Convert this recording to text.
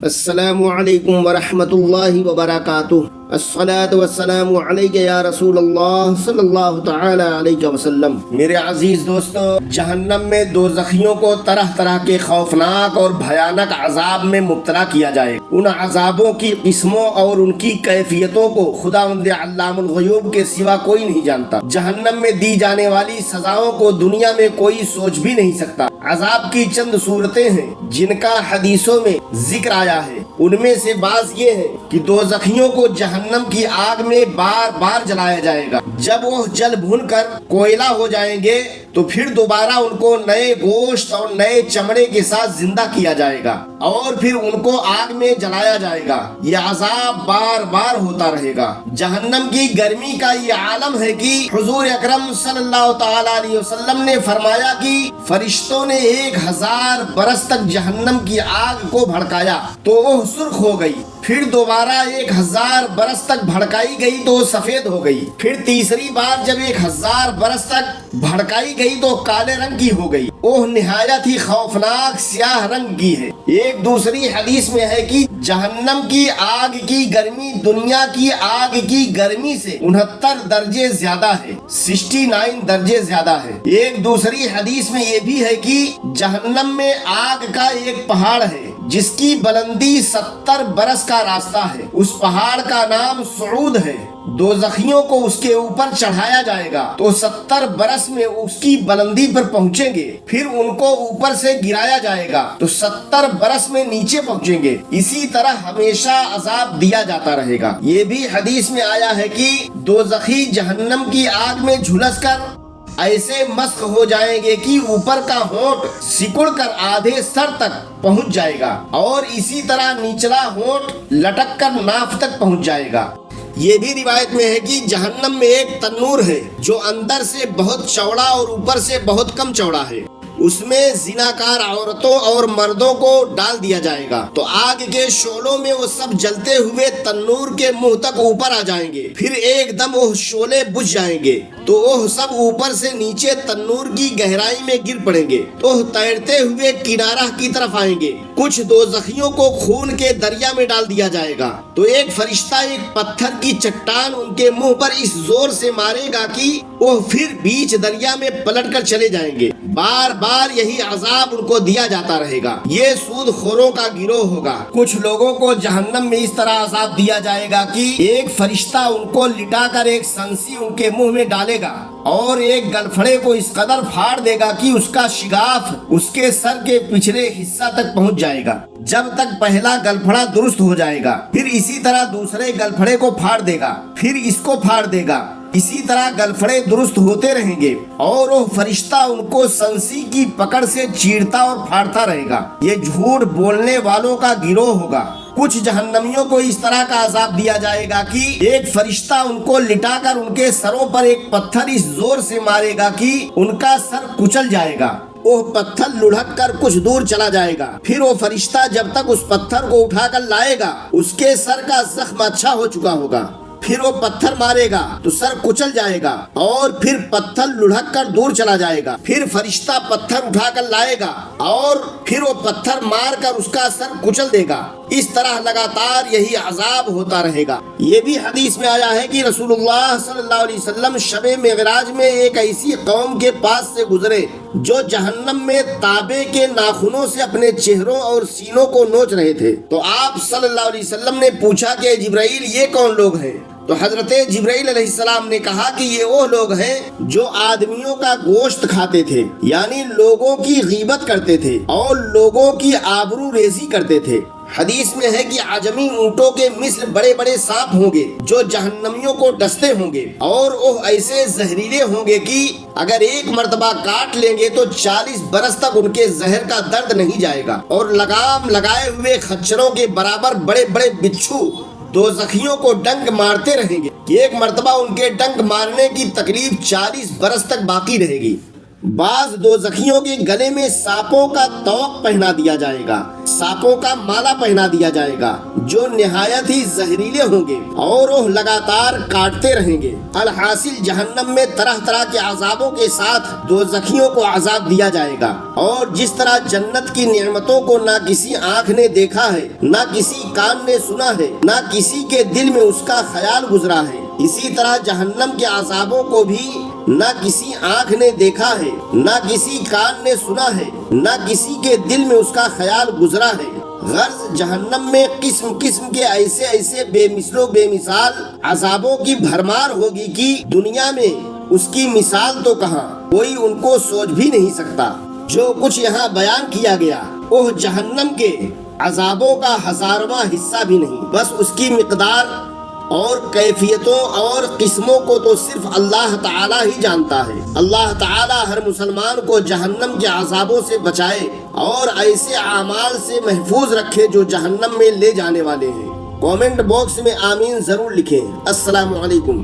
السلام علیکم ورحمۃ اللہ وبرکاتہ۔ الصلاۃ والسلام علیک یا رسول اللہ صلی اللہ تعالی علیہ وسلم۔ میرے عزیز دوستو، جہنم میں دوزخیوں کو طرح طرح کے خوفناک اور بھیانک عذاب میں مبتلا کیا جائے۔ ان عذابوں کی قسموں اور ان کی کیفیتوں کو خداوند علام الغیوب کے سوا کوئی نہیں جانتا۔ جہنم میں دی جانے والی سزاؤں کو دنیا میں کوئی سوچ بھی نہیں سکتا۔ عذاب کی چند صورتیں ہیں جن کا حدیثوں میں ذکر آیا ہے۔ ان میں سے بعض یہ ہے کہ دوزخیوں کو جہنم کی آگ میں بار بار جلایا جائے گا۔ جب وہ جل بھن کر کوئلہ ہو جائیں گے تو پھر دوبارہ ان کو نئے گوشت اور نئے چمڑے کے ساتھ زندہ کیا جائے گا اور پھر ان کو آگ میں جلایا جائے گا۔ یہ عذاب بار بار ہوتا رہے گا۔ جہنم کی گرمی کا یہ عالم ہے کہ حضور اکرم صلی اللہ تعالی علیہ وسلم نے فرمایا کہ فرشتوں نے 1000 برس تک جہنم کی آگ کو بھڑکایا تو وہ سرخ ہو گئی، پھر دوبارہ 1000 برس تک بھڑکائی گئی تو سفید ہو گئی، پھر تیسری بار جب 1000 برس تک بھڑکائی گئی تو کالے رنگ کی ہو گئی۔ وہ نہایت ہی خوفناک سیاہ رنگ کی ہے۔ ایک دوسری حدیث میں ہے کہ جہنم کی آگ کی گرمی دنیا کی آگ کی گرمی سے 69 درجے زیادہ ہے، 69 درجے زیادہ ہے۔ ایک دوسری حدیث میں یہ بھی ہے کہ جہنم میں آگ کا ایک پہاڑ ہے جس کی بلندی 70 برس کا راستہ ہے۔ اس پہاڑ کا نام صعود ہے۔ دوزخیوں کو اس کے اوپر چڑھایا جائے گا تو 70 برس میں اس کی بلندی پر پہنچیں گے، پھر ان کو اوپر سے گرایا جائے گا تو 70 برس میں نیچے پہنچیں گے۔ اسی طرح ہمیشہ عذاب دیا جاتا رہے گا۔ یہ بھی حدیث میں آیا ہے کہ دوزخی جہنم کی آگ میں جھلس کر ایسے مسخ ہو جائیں گے کہ اوپر کا ہونٹ سکڑ کر آدھے سر تک پہنچ جائے گا اور اسی طرح نچلا ہونٹ لٹک کر ناف تک پہنچ جائے گا۔ یہ بھی روایت میں ہے کہ جہنم میں ایک تنور ہے جو اندر سے بہت چوڑا اور اوپر سے بہت کم چوڑا ہے۔ اس میں زناکار عورتوں اور مردوں کو ڈال دیا جائے گا تو آگ کے شعلوں میں وہ سب جلتے ہوئے تنور کے منہ تک اوپر آ جائیں گے، پھر ایک دم وہ شعلے بجھ جائیں گے تو وہ سب اوپر سے نیچے تنور کی گہرائی میں گر پڑیں گے تو تیرتے ہوئے کنارہ کی طرف آئیں گے۔ کچھ دوزخیوں کو خون کے دریا میں ڈال دیا جائے گا تو ایک فرشتہ ایک پتھر کی چٹان ان کے منہ پر اس زور سے مارے گا کہ وہ پھر بیچ دریا میں پلٹ کر چلے جائیں گے۔ بار بار یہی عذاب ان کو دیا جاتا رہے گا۔ یہ سود خوروں کا گروہ ہوگا۔ کچھ لوگوں کو جہنم میں اس طرح عذاب دیا جائے گا کہ ایک فرشتہ ان کو لٹا کر ایک سنسی ان کے منہ میں ڈالے گا اور ایک گلفڑے کو اس قدر پھاڑ دے گا کہ اس کا شگاف اس کے سر کے پچھلے حصہ تک پہنچ جائے گا جب تک پہلا گلفڑا درست ہو جائے گا، پھر اسی طرح دوسرے گلفڑے کو پھاڑ دے گا، پھر اس کو پھاڑ دے گا، اسی طرح گلفڑے درست ہوتے رہیں گے اور وہ فرشتہ ان کو سنسی کی پکڑ سے چیرتا اور پھاڑتا رہے گا۔ یہ جھوٹ بولنے والوں کا گروہ ہوگا۔ کچھ جہنمیوں کو اس طرح کا عذاب دیا جائے گا کہ ایک فرشتہ ان کو لٹا کر ان کے سروں پر ایک پتھر اس زور سے مارے گا کہ ان کا سر کچل جائے گا۔ وہ پتھر لڑھک کر کچھ دور چلا جائے گا، پھر وہ فرشتہ جب تک اس پتھر کو اٹھا کر لائے گا اس کے سر کا زخم اچھا ہو چکا ہوگا، پھر وہ پتھر مارے گا تو سر کچل جائے گا اور پھر پتھر لڑھک کر دور چلا جائے گا، پھر فرشتہ پتھر اٹھا کر لائے گا اور پھر وہ پتھر مار کر اس کا سر کچل دے گا۔ اس طرح لگاتار یہی عذاب ہوتا رہے گا۔ یہ بھی حدیث میں آیا ہے کہ رسول اللہ صلی اللہ علیہ وسلم شب معراج میں ایک ایسی قوم کے پاس سے گزرے جو جہنم میں تانبے کے ناخنوں سے اپنے چہروں اور سینوں کو نوچ رہے تھے تو آپ صلی اللہ علیہ وسلم نے پوچھا کہ جبرائیل یہ کون لوگ ہیں؟ تو حضرت جبرائیل علیہ السلام نے کہا کہ یہ وہ لوگ ہیں جو آدمیوں کا گوشت کھاتے تھے، یعنی لوگوں کی غیبت کرتے تھے اور لوگوں کی آبرو ریزی کرتے تھے۔ حدیث میں ہے کہ عجمی اونٹوں کے مثل بڑے بڑے سانپ ہوں گے جو جہنمیوں کو ڈستے ہوں گے اور وہ ایسے زہریلے ہوں گے کہ اگر ایک مرتبہ کاٹ لیں گے تو 40 برس تک ان کے زہر کا درد نہیں جائے گا، اور لگام لگائے ہوئے خچروں کے برابر بڑے بڑے بچھو دوزخیوں کو ڈنک مارتے رہیں گے۔ ایک مرتبہ ان کے ڈنک مارنے کی تکلیف 40 برس تک باقی رہے گی۔ بعض دوزخیوں کے گلے میں سانپوں کا طوق پہنا دیا جائے گا، سانپوں کا مالا پہنا دیا جائے گا جو نہایت ہی زہریلے ہوں گے اور وہ لگاتار کاٹتے رہیں گے۔ الحاصل جہنم میں طرح طرح کے عذابوں کے ساتھ دوزخیوں کو عذاب دیا جائے گا، اور جس طرح جنت کی نعمتوں کو نہ کسی آنکھ نے دیکھا ہے، نہ کسی کان نے سنا ہے، نہ کسی کے دل میں اس کا خیال گزرا ہے، اسی طرح جہنم کے عذابوں کو بھی نہ کسی آنکھ نے دیکھا ہے، نہ کسی کان نے سنا ہے، نہ کسی کے دل میں اس کا خیال گزرا ہے۔ غرض جہنم میں قسم قسم کے ایسے ایسے بے مثل و بے مثال عذابوں کی بھرمار ہوگی کہ دنیا میں اس کی مثال تو کہاں، کوئی ان کو سوچ بھی نہیں سکتا۔ جو کچھ یہاں بیان کیا گیا وہ جہنم کے عذابوں کا 1000واں حصہ بھی نہیں، بس اس کی مقدار اور کیفیتوں اور قسموں کو تو صرف اللہ تعالی ہی جانتا ہے۔ اللہ تعالی ہر مسلمان کو جہنم کے عذابوں سے بچائے اور ایسے اعمال سے محفوظ رکھے جو جہنم میں لے جانے والے ہیں۔ کامنٹ باکس میں آمین ضرور لکھیں۔ السلام علیکم۔